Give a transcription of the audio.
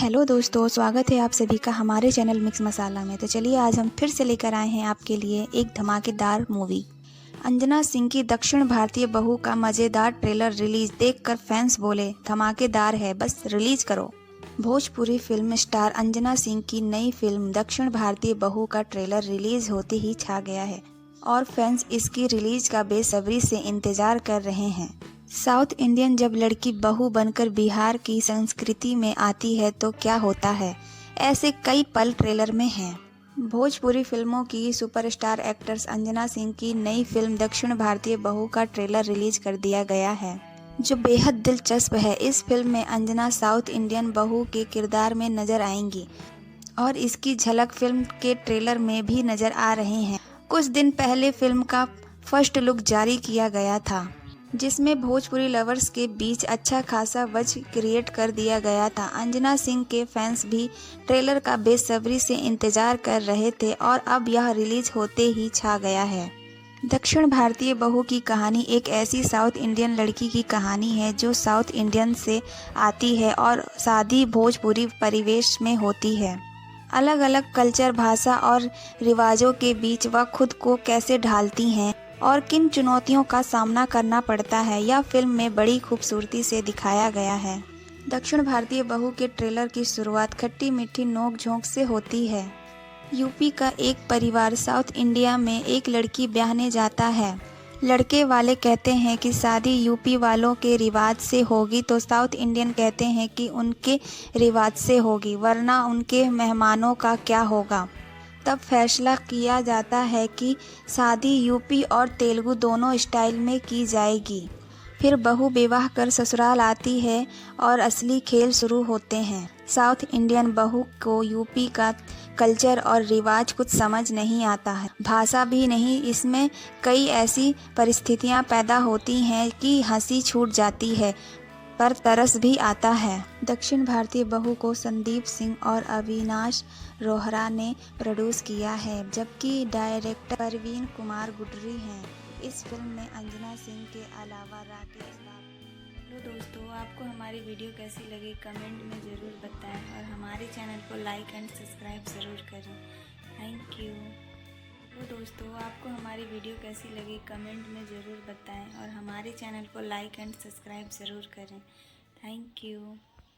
Hello दोस्तों, स्वागत है आप सभी का हमारे चैनल मिक्स मसाला में। तो चलिए आज हम फिर से लेकर आए हैं आपके लिए एक धमाकेदार मूवी। अंजना सिंह की दक्षिण भारतीय बहू का मज़ेदार ट्रेलर रिलीज देखकर फैंस बोले धमाकेदार है, बस रिलीज करो। भोजपुरी फिल्म स्टार अंजना सिंह की नई फिल्म दक्षिण भारतीय बहू का ट्रेलर रिलीज होते ही छा गया है और फैंस इसकी रिलीज का बेसब्री से इंतजार कर रहे हैं। साउथ इंडियन जब लड़की बहू बनकर बिहार की संस्कृति में आती है तो क्या होता है, ऐसे कई पल ट्रेलर में हैं। भोजपुरी फिल्मों की सुपरस्टार एक्ट्रेस अंजना सिंह की नई फिल्म दक्षिण भारतीय बहू का ट्रेलर रिलीज कर दिया गया है, जो बेहद दिलचस्प है। इस फिल्म में अंजना साउथ इंडियन बहू के किरदार में नजर आएंगी और इसकी झलक फिल्म के ट्रेलर में भी नजर आ रहे हैं। कुछ दिन पहले फिल्म का फर्स्ट लुक जारी किया गया था, जिसमें भोजपुरी लवर्स के बीच अच्छा खासा बज़ क्रिएट कर दिया गया था। अंजना सिंह के फैंस भी ट्रेलर का बेसब्री से इंतजार कर रहे थे और अब यह रिलीज होते ही छा गया है। दक्षिण भारतीय बहू की कहानी एक ऐसी साउथ इंडियन लड़की की कहानी है जो साउथ इंडियन से आती है और शादी भोजपुरी परिवेश में होती है। अलग अलग कल्चर, भाषा और रिवाजों के बीच वह खुद को कैसे ढालती हैं और किन चुनौतियों का सामना करना पड़ता है, यह फिल्म में बड़ी खूबसूरती से दिखाया गया है। दक्षिण भारतीय बहू के ट्रेलर की शुरुआत खट्टी मीठी नोक-झोंक से होती है। यूपी का एक परिवार साउथ इंडिया में एक लड़की ब्याहने जाता है। लड़के वाले कहते हैं कि शादी यूपी वालों के रिवाज से होगी तो साउथ इंडियन कहते हैं कि उनके रिवाज से होगी, वरना उनके मेहमानों का क्या होगा। तब फैसला किया जाता है कि शादी यूपी और तेलुगु दोनों स्टाइल में की जाएगी। फिर बहू विवाह कर ससुराल आती है और असली खेल शुरू होते हैं। साउथ इंडियन बहू को यूपी का कल्चर और रिवाज कुछ समझ नहीं आता है, भाषा भी नहीं। इसमें कई ऐसी परिस्थितियां पैदा होती हैं कि हंसी छूट जाती है पर तरस भी आता है। दक्षिण भारतीय बहू को संदीप सिंह और अविनाश रोहरा ने प्रोड्यूस किया है, जबकि डायरेक्टर परवीन कुमार गुडरी हैं। इस फिल्म में अंजना सिंह के अलावा राकेश लाल। तो दोस्तों, आपको हमारी वीडियो कैसी लगी कमेंट में ज़रूर बताएं और हमारे चैनल को लाइक एंड सब्सक्राइब ज़रूर करें। Thank you. तो दोस्तों, आपको हमारी वीडियो कैसी लगी कमेंट में ज़रूर बताएं और हमारे चैनल को लाइक एंड सब्सक्राइब ज़रूर करें। Thank you.